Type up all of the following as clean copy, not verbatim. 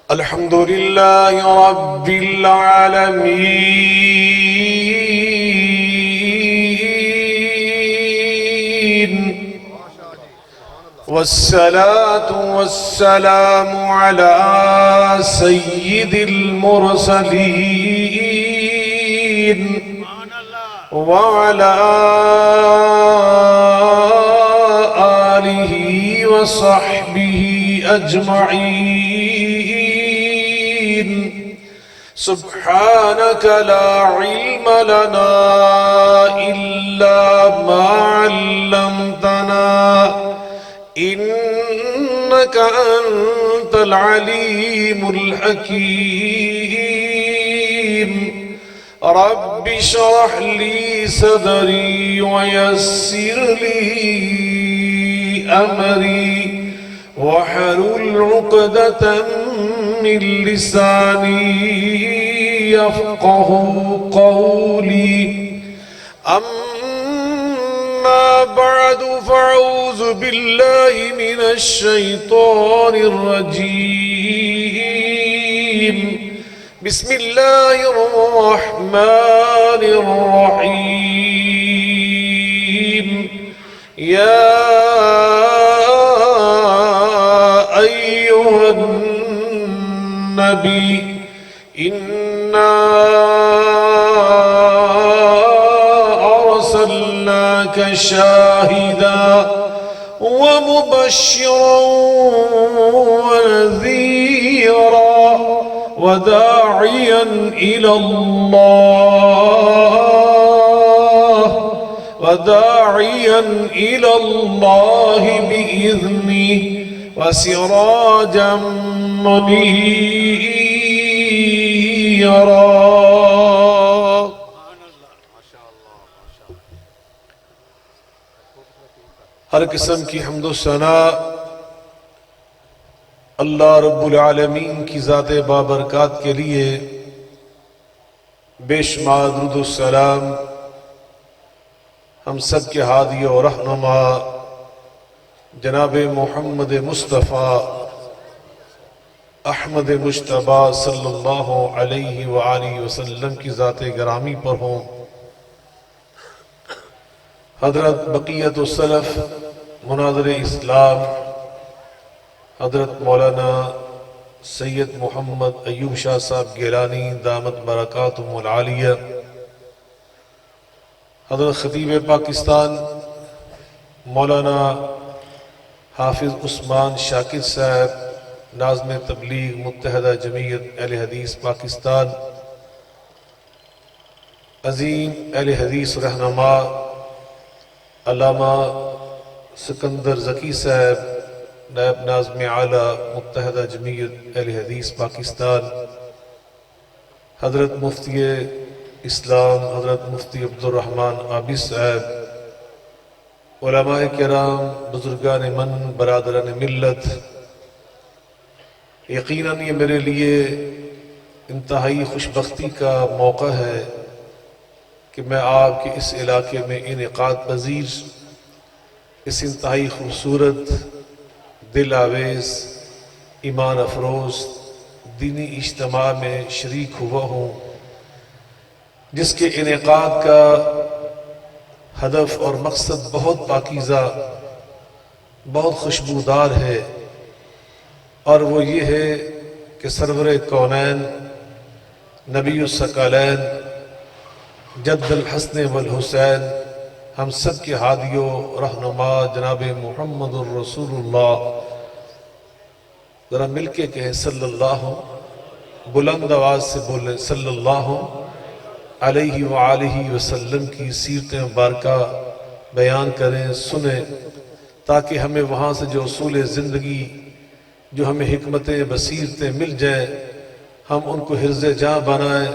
الحمد لله رب العالمين، والصلاة والسلام على سيد المرسلين وعلى آله وصحبه أجمعين. سبحانك لا علم لنا إلا ما علمتنا إنك أنت العليم الحكيم. رب اشرح لي صدري ويسر لي أمري واحلل عقدة من لساني يفقه قولي. أما بعد فأعوذ بالله من الشيطان الرجيم. بسم الله الرحمن الرحيم. يا أيها النبي إنا أرسلناك شاهدا ومبشرا ونذيرا وداعيا إلى الله بإذنه وسراجا منيرا. ہر قسم کی حمد و ثنا اللہ رب العالمین کی ذات بابرکات کے لیے. بے شمار درود و سلام ہم سب کے ہادی و رہنما جناب محمد مصطفیٰ احمد مجتبیٰ صلی اللہ علیہ وآلہ وسلم کی ذات گرامی پر ہوں. حضرت بقیت السلف مناظر اسلام حضرت مولانا سید محمد ایوب شاہ صاحب گیلانی دامت برکاتہم العالیہ، حضرت خطیب پاکستان مولانا حافظ عثمان شاکر صاحب ناظم تبلیغ متحدہ جمعیت اہل حدیث پاکستان، عظیم اہل حدیث رہنما علامہ سکندر ذکی صاحب نائب ناظم اعلیٰ متحدہ جمعیت اہل حدیث پاکستان، حضرت مفتی اسلام حضرت مفتی عبدالرحمن عابد صاحب، علماء کرام، بزرگان من، برادران ملت. یقیناً یہ میرے لیے انتہائی خوشبختی کا موقع ہے کہ میں آپ کے اس علاقے میں انعقاد پذیر اس انتہائی خوبصورت، دل آویز، ایمان افروز دینی اجتماع میں شریک ہوا ہوں، جس کے انعقاد کا ہدف اور مقصد بہت پاکیزہ، بہت خوشبودار ہے، اور وہ یہ ہے کہ سرور کونین نبی الثقلین جد الحسن والحسین ہم سب کے ہادی و رہنما جناب محمد الرسول اللہ، ذرا مل کے کہیں صلی اللہ، بلند آواز سے بولیں صلی اللہ علیہ وآلہ وسلم کی سیرت مبارکہ بیان کریں، سنیں، تاکہ ہمیں وہاں سے جو اصول زندگی، جو ہمیں حکمتیں بصیرتیں مل جائیں، ہم ان کو حرز جاں بنائیں،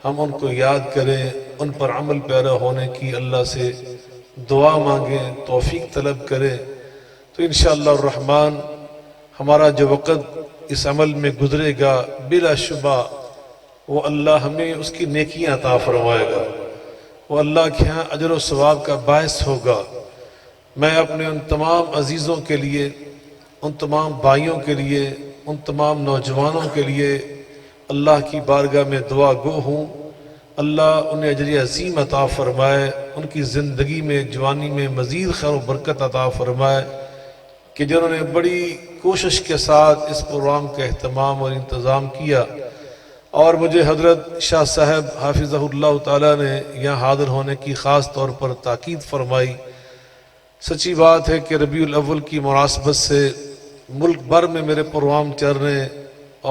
ہم ان کو یاد کریں، ان پر عمل پیرا ہونے کی اللہ سے دعا مانگیں، توفیق طلب کریں. تو انشاءاللہ الرحمن ہمارا جو وقت اس عمل میں گزرے گا بلا شبہ وہ اللہ ہمیں اس کی نیکیاں عطا فرمائے گا، وہ اللہ کے ہاں اجر و ثواب کا باعث ہوگا. میں اپنے ان تمام عزیزوں کے لیے، ان تمام بھائیوں کے لیے ان تمام نوجوانوں کے لیے اللہ کی بارگاہ میں دعا گو ہوں، اللہ انہیں اجر عظیم عطا فرمائے، ان کی زندگی میں جوانی میں مزید خیر و برکت عطا فرمائے، کہ جنہوں نے بڑی کوشش کے ساتھ اس پروگرام کا اہتمام اور انتظام کیا، اور مجھے حضرت شاہ صاحب حافظہ اللہ تعالیٰ نے یہاں حاضر ہونے کی خاص طور پر تاکید فرمائی۔ سچی بات ہے کہ ربیع الاول کی مناسبت سے ملک بھر میں میرے پروگرام چل رہے ہیں،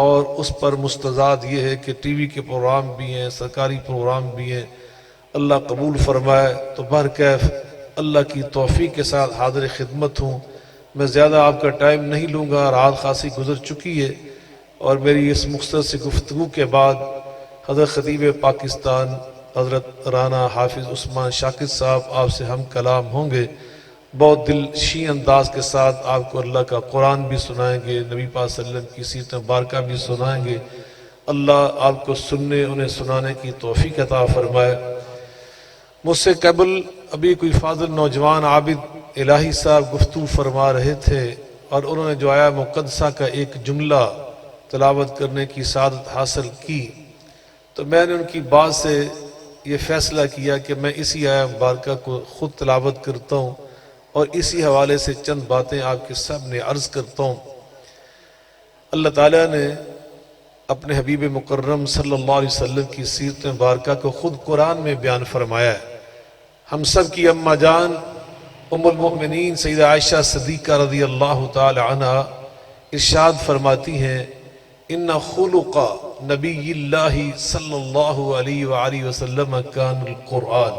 اور اس پر مستضاد یہ ہے کہ ٹی وی کے پروگرام بھی ہیں، سرکاری پروگرام بھی ہیں، اللہ قبول فرمائے۔ تو بہرکیف اللہ کی توفیق کے ساتھ حاضر خدمت ہوں۔ میں زیادہ آپ کا ٹائم نہیں لوں گا، رات خاصی گزر چکی ہے، اور میری اس مختصر سی گفتگو کے بعد حضرت خطیب پاکستان حضرت رانا حافظ عثمان شاکر صاحب آپ سے ہم کلام ہوں گے، بہت دل شین انداز کے ساتھ آپ کو اللہ کا قرآن بھی سنائیں گے، نبی پاک صلی اللہ علیہ وسلم کی سیرت مبارکہ بھی سنائیں گے۔ اللہ آپ کو سننے انہیں سنانے کی توفیق عطا فرمائے۔ مجھ سے قبل ابھی کوئی فاضل نوجوان عابد الہی صاحب گفتگو فرما رہے تھے، اور انہوں نے جو آیا مقدسہ کا ایک جملہ تلاوت کرنے کی سعادت حاصل کی، تو میں نے ان کی بات سے یہ فیصلہ کیا کہ میں اسی آیہ مبارکہ کو خود تلاوت کرتا ہوں، اور اسی حوالے سے چند باتیں آپ کے سامنے عرض کرتا ہوں۔ اللہ تعالیٰ نے اپنے حبیب مکرم صلی اللہ علیہ وسلم کی سیرت مبارکہ کو خود قرآن میں بیان فرمایا ہے۔ ہم سب کی اماں جان ام المؤمنین سیدہ عائشہ صدیقہ رضی اللہ تعالی عنہ ارشاد فرماتی ہیں، ان خلق نبی اللہ صلی اللہ علیہ وآلہ وسلم کان القرآن۔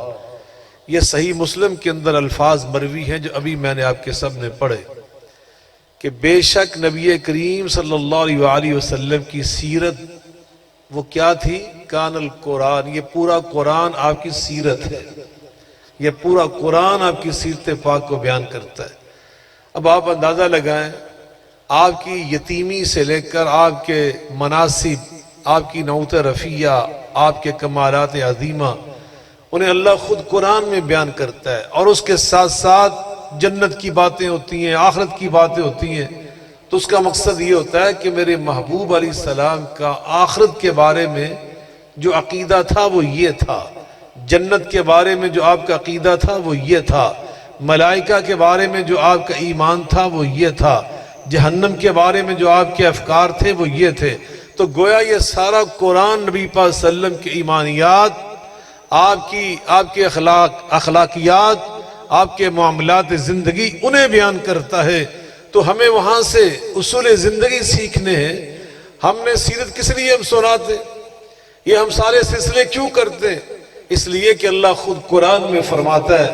یہ صحیح مسلم کے اندر الفاظ مروی ہیں جو ابھی میں نے آپ کے سامنے پڑھے، کہ بے شک نبی کریم صلی اللہ علیہ وآلہ وسلم کی سیرت وہ کیا تھی؟ کان القرآن۔ یہ پورا قرآن آپ کی سیرت ہے، یہ پورا قرآن آپ کی سیرت پاک کو بیان کرتا ہے۔ اب آپ اندازہ لگائیں، آپ کی یتیمی سے لے کر آپ کے مناصب، آپ کی نعوت رفیہ، آپ کے کمالات عظیمہ، انہیں اللہ خود قرآن میں بیان کرتا ہے، اور اس کے ساتھ ساتھ جنت کی باتیں ہوتی ہیں، آخرت کی باتیں ہوتی ہیں۔ تو اس کا مقصد یہ ہوتا ہے کہ میرے محبوب علیہ السلام کا آخرت کے بارے میں جو عقیدہ تھا وہ یہ تھا، جنت کے بارے میں جو آپ کا عقیدہ تھا وہ یہ تھا، ملائکہ کے بارے میں جو آپ کا ایمان تھا وہ یہ تھا، جہنم کے بارے میں جو آپ کے افکار تھے وہ یہ تھے۔ تو گویا یہ سارا قرآن نبی پاک صلی اللہ علیہ وسلم کی ایمانیات، آپ کے اخلاقیات، آپ کے معاملات زندگی انہیں بیان کرتا ہے۔ تو ہمیں وہاں سے اصول زندگی سیکھنے ہیں۔ ہم نے سیرت کس لیے ہم سناتے، یہ ہم سارے سلسلے کیوں کرتے ہیں؟ اس لیے کہ اللہ خود قرآن میں فرماتا ہے،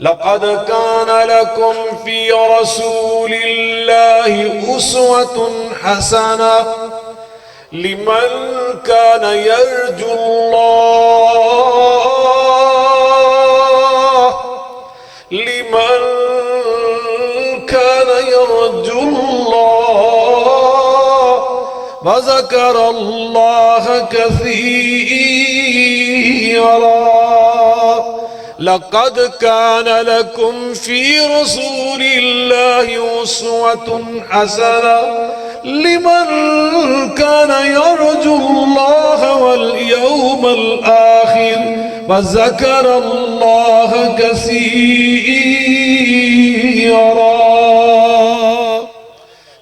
لَقَدْ كَانَ لَكُمْ فِي رَسُولِ اللَّهِ أُسْوَةٌ حَسَنَةٌ لِمَنْ كَانَ يَرْجُو وَذَكَرَ اللَّهَ كَثِيرًا۔ لَقَدْ كَانَ لَكُمْ فِي رَسُولِ اللَّهِ أُسْوَةٌ حَسَنَةٌ لِمَنْ كَانَ يَرْجُو اللَّهَ وَالْيَوْمَ الْآخِرَ وَذَكَرَ اللَّهَ كَثِيرًا۔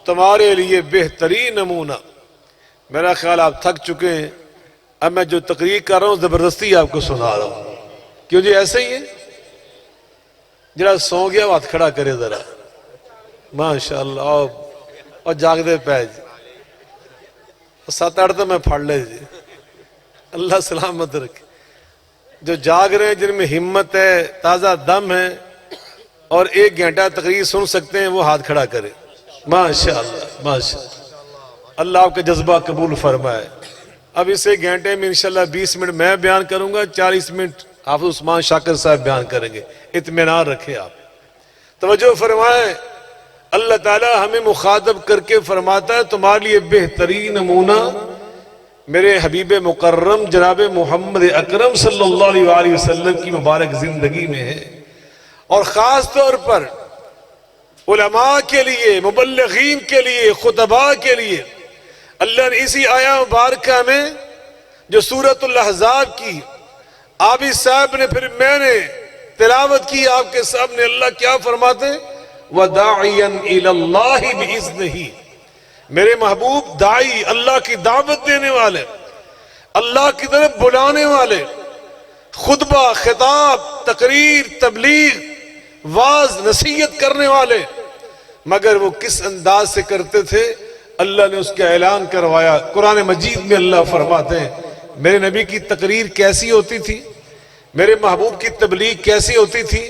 تمہارے لیے بہترین نمونہ، میرا خیال آپ تھک چکے ہیں، اب میں جو تقریر کر رہا ہوں زبردستی آپ کو سنا رہا ہوں، کیوں جی ایسے ہی ہے؟ جڑا سو گیا وہ ہاتھ کھڑا کرے ذرا، ماشاءاللہ، اور جاگ دے پہ جی، 7-8 تو میں پھڑ لے جی، اللہ سلامت رکھے۔ جو جاگ رہے ہیں، جن میں ہمت ہے، تازہ دم ہے، اور 1 گھنٹہ تقریر سن سکتے ہیں، وہ ہاتھ کھڑا کرے، ماشاءاللہ ماشاءاللہ۔ اللہ آپ کا جذبہ قبول فرمائے۔ اب اس 1 گھنٹے میں انشاءاللہ 20 منٹ میں بیان کروں گا، 40 منٹ حافظ عثمان شاکر صاحب بیان کریں گے، اطمینان رکھیں آپ۔ توجہ فرمائیں، اللہ تعالیٰ ہمیں مخاطب کر کے فرماتا ہے تمہارے لیے بہترین نمونہ میرے حبیب مکرم جناب محمد اکرم صلی اللہ علیہ وسلم کی مبارک زندگی میں ہے، اور خاص طور پر علماء کے لیے، مبلغین کے لیے، خطباء کے لیے اللہ نے اسی آیہ مبارکہ میں جو سورۃ الاحزاب کی عابد صاحب نے پھر میں نے تلاوت کی آپ کے سامنے، اللہ کیا فرماتے ہیں؟ وَدَاعِيًا إِلَى اللَّهِ بِإِذْنِهِ، میرے محبوب داعی، اللہ کی دعوت دینے والے، اللہ کی طرف بلانے والے، خطبہ، خطاب، تقریر، تبلیغ، واعظ، نصیحت کرنے والے، مگر وہ کس انداز سے کرتے تھے؟ اللہ نے اس کا اعلان کروایا۔ قرآن مجید میں اللہ فرماتے ہیں میرے نبی کی تقریر کیسی ہوتی تھی، میرے محبوب کی تبلیغ کیسی ہوتی تھی،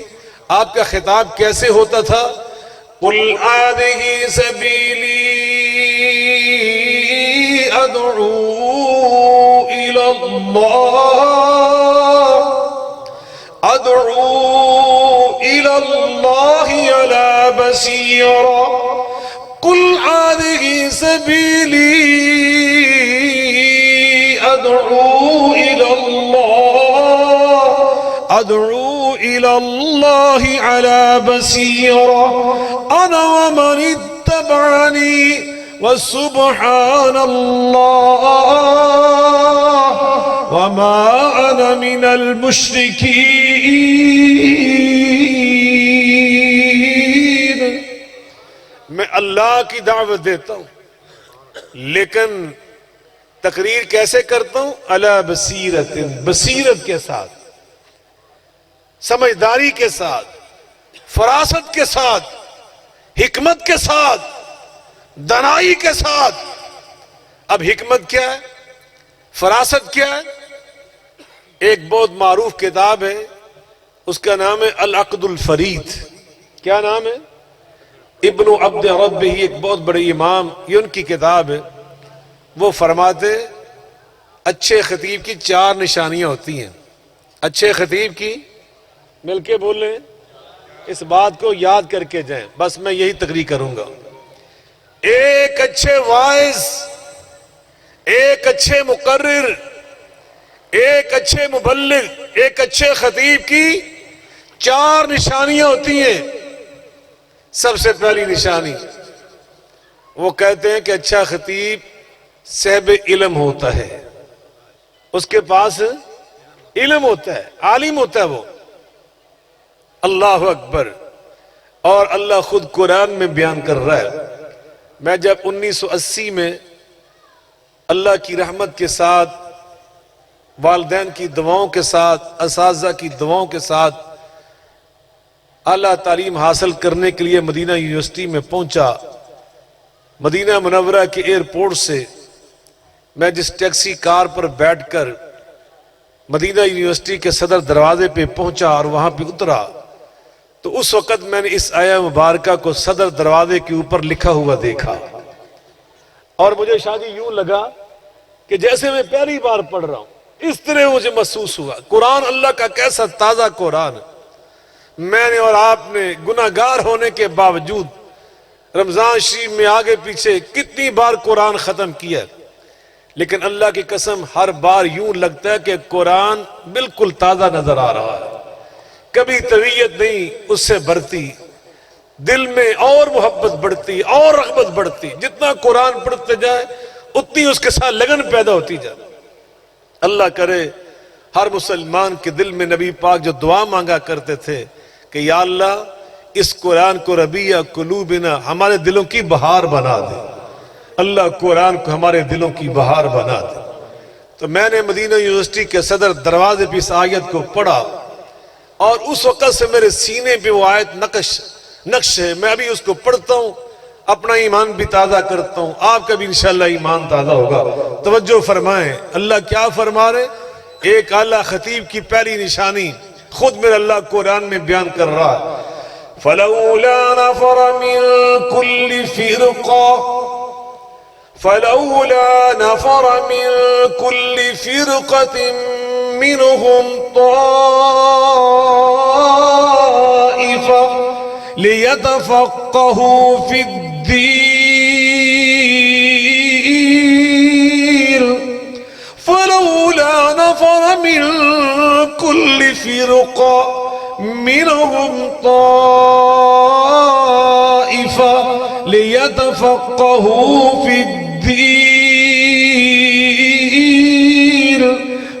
آپ کا خطاب کیسے ہوتا تھا؟ قُلْ هَٰذِهِ سَبِيلِي أَدْعُو إِلَى اللَّهِ عَلَىٰ بَصِيرَةٍ قُلْ هَٰذِهِ سَبِيلِي أَدْعُو إِلَى اللَّهِ عَلَىٰ بَصِيرَةٍ أَنَا وَمَنِ اتَّبَعَنِي وَسُبْحَانَ اللَّهِ وَمَا أَنَا مِنَ الْمُشْرِكِينَ۔ میں اللہ کی دعوت دیتا ہوں، لیکن تقریر کیسے کرتا ہوں؟ علی بصیرت، بصیرت کے ساتھ، سمجھداری کے ساتھ، فراست کے ساتھ، حکمت کے ساتھ، دانائی کے ساتھ۔ اب حکمت کیا ہے؟ فراست کیا ہے؟ ایک بہت معروف کتاب ہے، اس کا نام ہے العقد الفرید۔ کیا نام ہے؟ ابن عبد ربہ، ایک بہت بڑے امام، یہ ان کی کتاب ہے۔ وہ فرماتے اچھے خطیب کی 4 نشانیاں ہوتی ہیں۔ اچھے خطیب کی، مل کے بول لیں، اس بات کو یاد کر کے جائیں، بس میں یہی تقریر کروں گا۔ ایک اچھے واعظ، ایک اچھے مقرر، ایک اچھے مبلغ، ایک اچھے خطیب کی 4 نشانیاں ہوتی ہیں۔ سب سے پہلی نشانی، وہ کہتے ہیں کہ اچھا خطیب صاحب علم ہوتا ہے، اس کے پاس علم ہوتا ہے، عالم ہوتا ہے وہ۔ اللہ اکبر۔ اور اللہ خود قرآن میں بیان کر رہا ہے۔ میں جب 1980 میں اللہ کی رحمت کے ساتھ، والدین کی دعاؤں کے ساتھ، اساتذہ کی دعاؤں کے ساتھ اعلیٰ تعلیم حاصل کرنے کے لیے مدینہ یونیورسٹی میں پہنچا، مدینہ منورہ کے ایئرپورٹ سے میں جس ٹیکسی کار پر بیٹھ کر مدینہ یونیورسٹی کے صدر دروازے پہ پہنچا اور وہاں پہ اترا، تو اس وقت میں نے اس آیہ مبارکہ کو صدر دروازے کے اوپر لکھا ہوا دیکھا، اور مجھے شاید یوں لگا کہ جیسے میں پہلی بار پڑھ رہا ہوں، اس طرح مجھے محسوس ہوا۔ قرآن اللہ کا کیسا تازہ قرآن۔ میں نے اور آپ نے گناہگار ہونے کے باوجود رمضان شریف میں آگے پیچھے کتنی بار قرآن ختم کیا، لیکن اللہ کی قسم ہر بار یوں لگتا ہے کہ قرآن بالکل تازہ نظر آ رہا ہے، کبھی طویت نہیں اس سے بڑھتی، دل میں اور محبت بڑھتی اور رغبت بڑھتی، جتنا قرآن پڑھتے جائے اتنی اس کے ساتھ لگن پیدا ہوتی جائے۔ اللہ کرے ہر مسلمان کے دل میں نبی پاک جو دعا مانگا کرتے تھے کہ یا اللہ اس قرآن کو ربیع قلوبنا، ہمارے دلوں کی بہار بنا دے، اللہ قرآن کو ہمارے دلوں کی بہار بنا دے۔ تو میں نے مدینہ یونیورسٹی کے صدر دروازے پہ اس آیت کو پڑھا، اور اس وقت سے میرے سینے پہ وہ آیت نقش ہے، میں ابھی اس کو پڑھتا ہوں، اپنا ایمان بھی تازہ کرتا ہوں، آپ کا بھی انشاءاللہ ایمان تازہ ہوگا۔ توجہ فرمائیں، اللہ کیا فرما رہے؟ ایک اعلیٰ خطیب کی پہلی نشانی خود میرا اللہ قرآن میں بیان کر رہا ہے۔ فَلَوْلَا نَفَرَ مِن كُلِّ فِرْقَةٍ مِّنْهُمْ طَائِفَةٌ لِيَتَفَقَّهُوا فِي الدِّينِ فَلَوْلَا نَفَرَ مِن كُلِّ فِرْقَةٍ مِّنْهُمْ طَائِفَةٌ لِيَتَفَقَّهُوا فِي الدِّينِ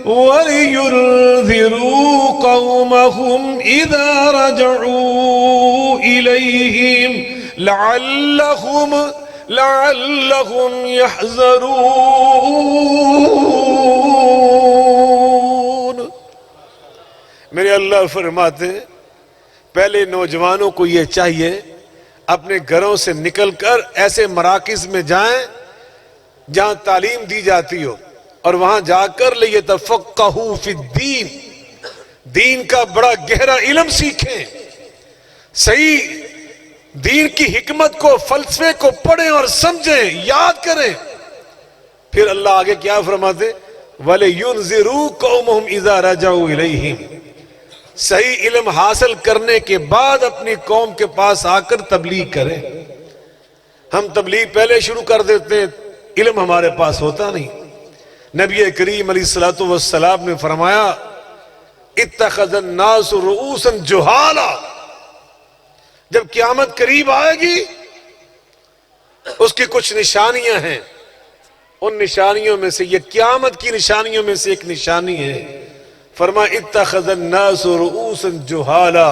وَلِيُنذِرُوا قَوْمَهُمْ إِذَا رَجَعُوا إِلَيْهِمْ لَعَلَّهُمْ يَحْذَرُونَ۔ میرے اللہ فرماتے ہیں پہلے نوجوانوں کو یہ چاہیے اپنے گھروں سے نکل کر ایسے مراکز میں جائیں جہاں تعلیم دی جاتی ہو، اور وہاں جا کر لِيَتَفَقَّهُوا فِي الدِّينِ، دین کا بڑا گہرا علم سیکھیں، صحیح دین کی حکمت کو، فلسفے کو پڑھیں اور سمجھیں، یاد کریں۔ پھر اللہ آگے کیا فرماتے؟ وَلِيُنذِرُوا قَوْمَهُمْ إِذَا رَجَعُوا إِلَيْهِمْ، صحیح علم حاصل کرنے کے بعد اپنی قوم کے پاس آ کر تبلیغ کریں۔ ہم تبلیغ پہلے شروع کر دیتے ہیں، علم ہمارے پاس ہوتا نہیں۔ نبی کریم علیہ السلام نے فرمایا اتخذ الناس رؤوسا جہالا، جب قیامت قریب آئے گی اس کی کچھ نشانیاں ہیں، ان نشانیوں میں سے یہ قیامت کی نشانیوں میں سے ایک نشانی ہے، فرمایا اتخذ الناس رؤوسا جہالا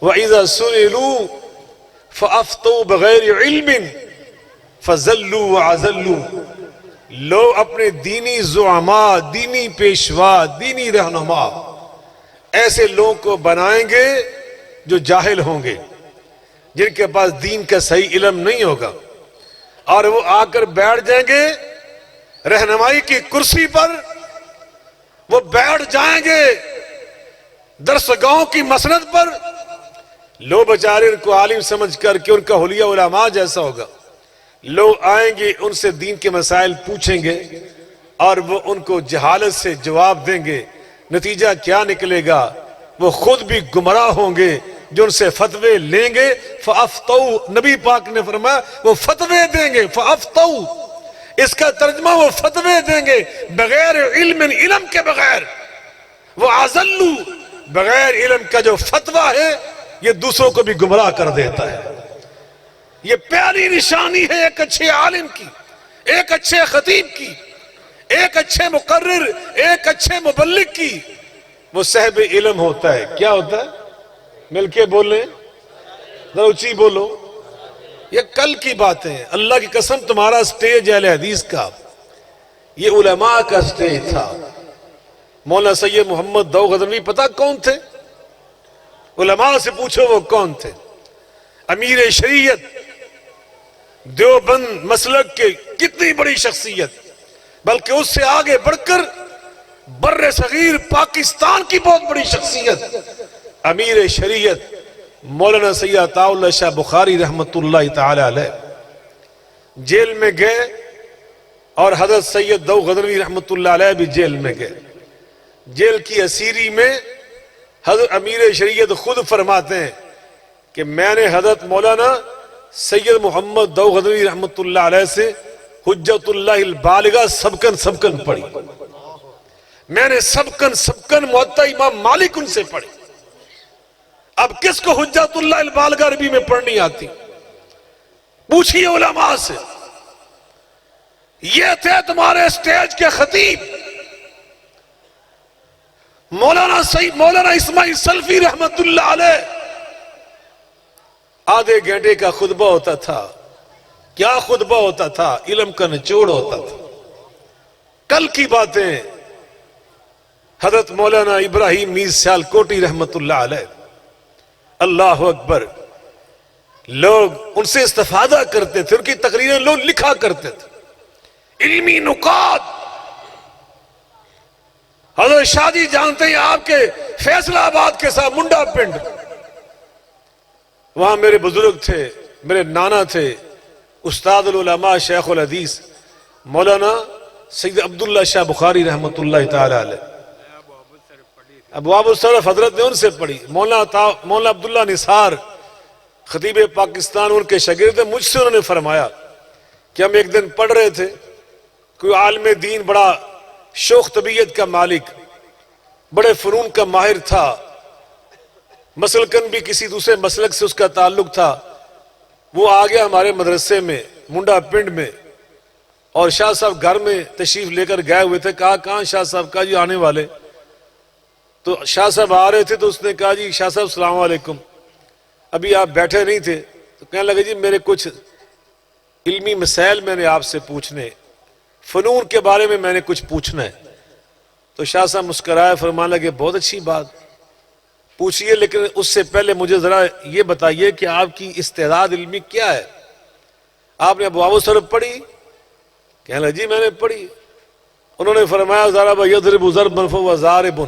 وَإِذَا سُئِلُوا فَأَفْتَوْا بِغَيْرِ عِلْمٍ فَزَلُّوا وَعَزَلُّوا، لوگ اپنے دینی زعماء، دینی پیشوا، دینی رہنما ایسے لوگوں کو بنائیں گے جو جاہل ہوں گے، جن کے پاس دین کا صحیح علم نہیں ہوگا، اور وہ آ کر بیٹھ جائیں گے رہنمائی کی کرسی پر، وہ بیٹھ جائیں گے درسگاہوں کی مسند پر، لوگ بیچارے ان کو عالم سمجھ کر کے ان کا حلیہ علماء جیسا ہوگا، لوگ آئیں گے ان سے دین کے مسائل پوچھیں گے اور وہ ان کو جہالت سے جواب دیں گے، نتیجہ کیا نکلے گا؟ وہ خود بھی گمراہ ہوں گے جو ان سے فتوے لیں گے۔ فَأَفْتَوْا، نبی پاک نے فرمایا وہ فتوے دیں گے، فَأَفْتَوْا اس کا ترجمہ وہ فتوے دیں گے بغیر علم، علم کے بغیر، وہ عَزَلُّوا بغیر علم کا جو فتوہ ہے یہ دوسروں کو بھی گمراہ کر دیتا ہے۔ یہ پہلی نشانی ہے ایک اچھے عالم کی، ایک اچھے خطیب کی، ایک اچھے مقرر، ایک اچھے مبلغ کی، وہ صاحب علم ہوتا ہے۔ کیا ہوتا ہے؟ مل کے بولیں، ذرا اونچی بولو۔ یہ کل کی باتیں ہیں، اللہ کی قسم تمہارا سٹیج اہل حدیث کا، یہ علماء کا سٹیج تھا۔ مولانا سید محمد داؤد غزنوی پتہ کون تھے؟ علماء سے پوچھو وہ کون تھے؟ امیر شریعت دیوبند مسلک کے کتنی بڑی شخصیت، بلکہ اس سے آگے بڑھ کر بر صغیر پاکستان کی بہت بڑی شخصیت امیر شریعت مولانا سید عطا اللہ شاہ بخاری رحمت اللہ تعالی علیہ جیل میں گئے، اور حضرت سید داؤد غزنوی رحمت اللہ علیہ بھی جیل میں گئے۔ جیل کی اسیری میں حضرت امیر شریعت خود فرماتے ہیں کہ میں نے حضرت مولانا سید محمد داؤد غزنوی رحمت اللہ علیہ سے حجت اللہ البالغہ سبکن پڑھی، میں نے سبکن موطا امام مالک ان سے پڑھی۔ اب کس کو حجت اللہ البالغہ عربی میں پڑھنی آتی؟ پوچھئے علماء سے۔ یہ تھے تمہارے سٹیج کے خطیب مولانا اسماعیل سلفی رحمت اللہ علیہ۔ آدھے گھنٹے کا خطبہ ہوتا تھا، کیا خطبہ ہوتا تھا؟ علم کا نچوڑ ہوتا تھا۔ کل کی باتیں حضرت مولانا ابراہیم میر سیالکوٹی رحمت اللہ علیہ، اللہ اکبر، لوگ ان سے استفادہ کرتے تھے، ان کی تقریریں لوگ لکھا کرتے تھے، علمی نکات۔ حضرت شاہ جی جانتے ہیں آپ کے فیصلہ آباد کے ساتھ منڈا پنڈ، وہاں میرے بزرگ تھے، میرے نانا تھے، استاد العلماء شیخ الحدیث مولانا سید عبداللہ شاہ بخاری رحمت اللہ تعالی علیہ۔ ابواب الصرف حضرت نے ان سے پڑھی، مولانا عبداللہ نثار خطیب پاکستان ان کے شاگرد، مجھ سے انہوں نے فرمایا کہ ہم ایک دن پڑھ رہے تھے، کوئی عالم دین بڑا شوخ طبیعت کا مالک، بڑے فنون کا ماہر تھا، مسلکن بھی کسی دوسرے مسلک سے اس کا تعلق تھا، وہ آ گیا ہمارے مدرسے میں منڈا پنڈ میں، اور شاہ صاحب گھر میں تشریف لے کر گئے ہوئے تھے. کہا کہاں شاہ صاحب؟ کہا جی آنے والے. تو شاہ صاحب آ رہے تھے تو اس نے کہا جی شاہ صاحب السلام علیکم. ابھی آپ بیٹھے نہیں تھے تو کہنے لگے جی میرے کچھ علمی مسائل میں نے آپ سے پوچھنے، فنون کے بارے میں نے کچھ پوچھنا ہے. تو شاہ صاحب مسکرائے، فرمانے لگے بہت اچھی بات، پوچھئے، لیکن اس سے پہلے مجھے ذرا یہ بتائیے کہ آپ کی استعداد علمی کیا ہے؟ آپ نے ابواب الصرف پڑھی؟ کہنے لگے جی میں نے پڑھی. انہوں نے فرمایا ضرب یضرب ضربا فهو ضارب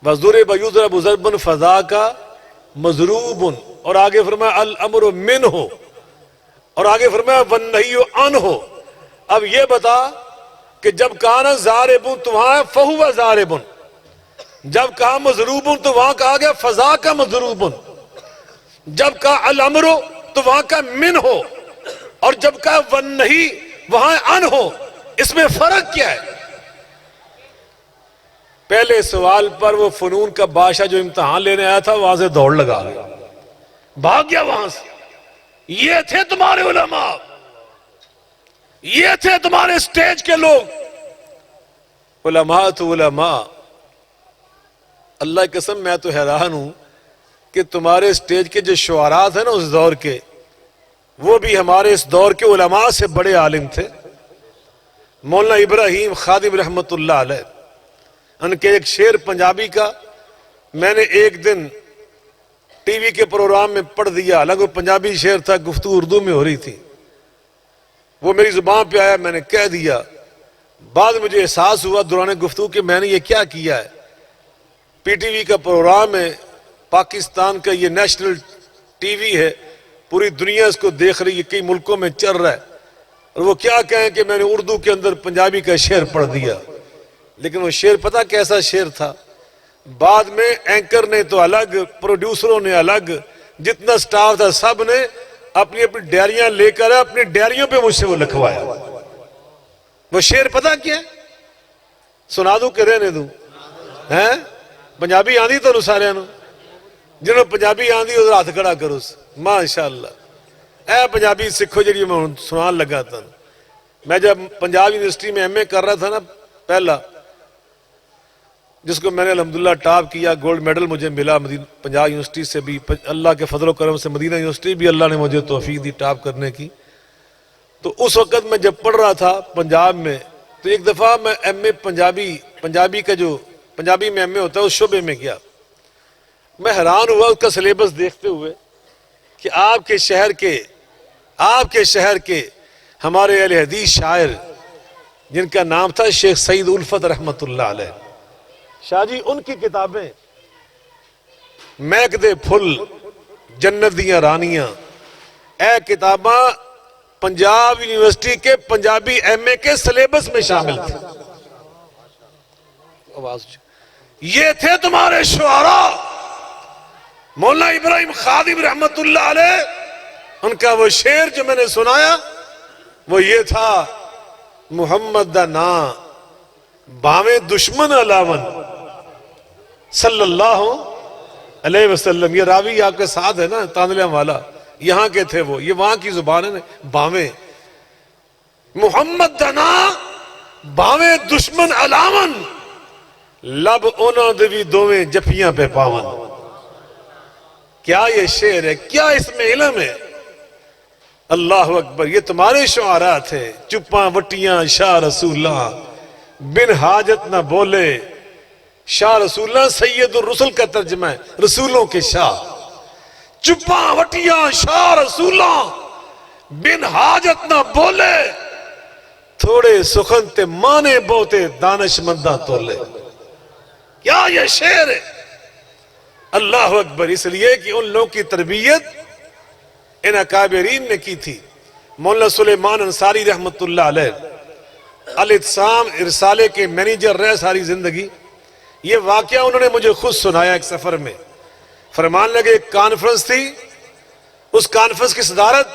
وضرب یضرب ضربا فذاک مضروب، اور آگے فرمایا الامر منہ، اور آگے فرمایا والنہی عنہ. اب یہ بتا کہ جب کہا نا ضارب تو وہاں فہو ضارب، جب کہا مضروب تو وہاں کہا گیا فذاک مضروب، جب کہا الامر تو وہاں کا منہ، اور جب کہا والنہی وہاں عنہ. اس میں فرق کیا ہے؟ پہلے سوال پر وہ فنون کا بادشاہ جو امتحان لینے آیا تھا وہاں سے دوڑ لگا گیا، بھاگ گیا وہاں سے. یہ تھے تمہارے علماء، یہ تھے تمہارے سٹیج کے لوگ. علماء تو علماء، اللہ کی قسم میں تو حیران ہوں کہ تمہارے سٹیج کے جو شعراء تھے نا اس دور کے، وہ بھی ہمارے اس دور کے علماء سے بڑے عالم تھے. مولانا ابراہیم خادم رحمت اللہ علیہ، ان کے ایک شعر پنجابی کا میں نے ایک دن ٹی وی کے پروگرام میں پڑھ دیا، حالانکہ وہ پنجابی شعر تھا، گفتگو اردو میں ہو رہی تھی، وہ میری زبان پہ آیا، میں نے کہہ دیا. بعد مجھے احساس ہوا دوران گفتگو کہ میں نے یہ کیا کیا ہے. پی ٹی وی کا پروگرام ہے، پاکستان کا یہ نیشنل ٹی وی ہے، پوری دنیا اس کو دیکھ رہی ہے، کئی ملکوں میں چل رہا ہے، اور وہ کیا کہیں کہ میں نے اردو کے اندر پنجابی کا شعر پڑھ دیا. لیکن وہ شعر پتہ کیسا شعر تھا؟ بعد میں اینکر نے تو الگ، پروڈیوسروں نے الگ، جتنا سٹاف تھا سب نے اپنی اپنی ڈائریاں لے کر اپنی ڈائریوں پہ مجھ سے وہ لکھوایا. وہ شعر پتہ کیا ہے؟ سنا دوں کہ رہنے دوں؟ ہیں پنجابی آندی تو سارے نو، جنہوں پنجابی آندی ادھر ہاتھ کھڑا کرو. ماشاءاللہ اے پنجابی سکھو جڑی میں سنان لگا تھا. میں جب پنجاب یونیورسٹی میں ایم اے کر رہا تھا نا پہلا، جس کو میں نے الحمدللہ ٹاپ کیا، گولڈ میڈل مجھے ملا پنجاب یونیورسٹی سے بھی، اللہ کے فضل و کرم سے مدینہ یونیورسٹی بھی اللہ نے مجھے توفیق دی ٹاپ کرنے کی. تو اس وقت میں جب پڑھ رہا تھا پنجاب میں، تو ایک دفعہ میں ایم اے پنجابی کا جو پنجابی میں ایم اے ہوتا ہے اس شعبے میں گیا. میں حیران ہوا اس کا سلیبس دیکھتے ہوئے کہ آپ کے شہر کے ہمارے اہل حدیث شاعر جن کا نام تھا شیخ سعید الفت رحمت اللہ علیہ، شاہ جی ان کی کتابیں میک دے پھل، جنت دیاں رانیاں، اے کتاباں پنجاب یونیورسٹی کے پنجابی ایم اے کے سلیبس میں شامل تھے. یہ تھے تمہارے شعراء. مولانا ابراہیم خادم رحمت اللہ علیہ، ان کا وہ شعر جو میں نے سنایا وہ یہ تھا، محمد دا نام باویں دشمن علاون صلی اللہ علیہ وسلم. یہ راوی آپ کے ساتھ ہے نا تاندلیاں والا، یہاں کے تھے وہ، یہ وہاں کی زبان ہے نا. باویں محمد دا نام باویں دشمن علاون، لب انہاں دے بھی دوویں جفیاں پہ پاون. کیا یہ شعر ہے، کیا اس میں علم ہے؟ اللہ اکبر. یہ تمہارے شعراء تھے. چپاں وٹیاں شاہ رسول اللہ، بن حاجت نہ بولے. شاہ رسول اللہ سید الرسل کا ترجمہ ہے، رسولوں کے شاہ. چپاں وٹیاں شاہ رسول اللہ، بن حاجت نہ بولے. تھوڑے سخن تے مانے بوتے دانش مندہ تولے. کیا یہ شعر ہے؟ اللہ اکبر. اس لیے کہ ان لوگوں کی تربیت ان اکابرین نے کی تھی. مولانا سلیمان انصاری رحمت اللہ علیہ الاعتصام رسالے کے مینیجر رہے ساری زندگی. یہ واقعہ انہوں نے مجھے خود سنایا ایک سفر میں. فرمان لگے ایک کانفرنس تھی، اس کانفرنس کی صدارت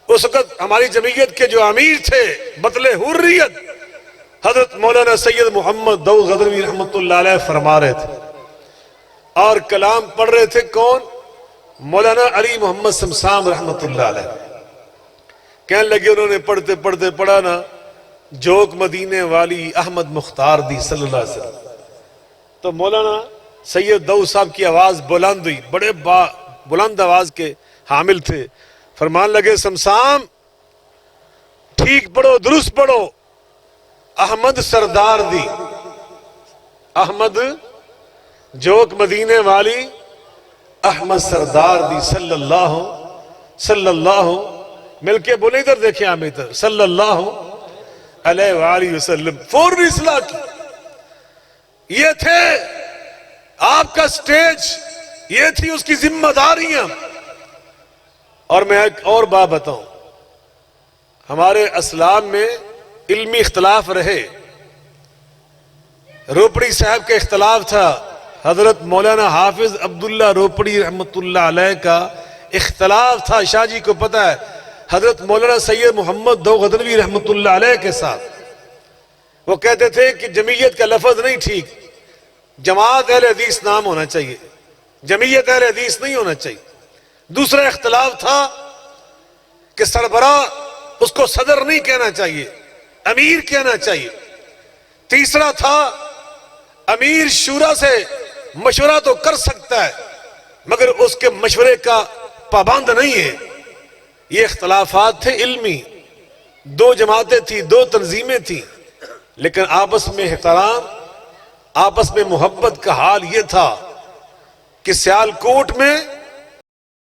اس وقت ہماری جمعیت کے جو امیر تھے بطل حریت حضرت مولانا سید محمد داؤد غدنوی رحمت اللہ علیہ فرما رہے تھے، اور کلام پڑھ رہے تھے. کون؟ مولانا علی محمد سمسام رحمت اللہ علیہ کہنے لگے، انہوں نے پڑھتے پڑھتے پڑھا نا، جوک مدینے والی احمد مختار دی صلی اللہ علیہ وسلم، تو مولانا سید داؤد صاحب کی آواز بلند ہوئی، بڑے بلند آواز کے حامل تھے، فرمان لگے سمسام ٹھیک پڑھو، درست پڑھو، احمد سردار دی، احمد جوک مدینے والی احمد سردار دی صلی اللہ مل کے بولے، ادھر دیکھیں آپ ادھر، صلی اللہ علیہ وآلہ وسلم، فوری اصلاح کی، یہ تھے آپ کا سٹیج، یہ تھی اس کی ذمہ داریاں۔ اور میں ایک اور بات بتاؤں، ہمارے اسلام میں علمی اختلاف رہے، روپڑی صاحب کا اختلاف تھا، حضرت مولانا حافظ عبداللہ روپڑی رحمت اللہ علیہ کا اختلاف تھا، شاہ جی کو پتہ ہے، حضرت مولانا سید محمد دو غزنوی رحمت اللہ علیہ کے ساتھ۔ وہ کہتے تھے کہ جمعیت کا لفظ نہیں ٹھیک، جماعت اہل حدیث نام ہونا چاہیے، جمعیت اہل حدیث نہیں ہونا چاہیے۔ دوسرا اختلاف تھا کہ سربراہ اس کو صدر نہیں کہنا چاہیے، امیر کہنا چاہیے۔ تیسرا تھا امیر شورا سے مشورہ تو کر سکتا ہے مگر اس کے مشورے کا پابند نہیں ہے۔ یہ اختلافات تھے علمی، دو جماعتیں تھیں، دو تنظیمیں تھیں، لیکن آپس میں احترام، آپس میں محبت کا حال یہ تھا کہ سیالکوٹ میں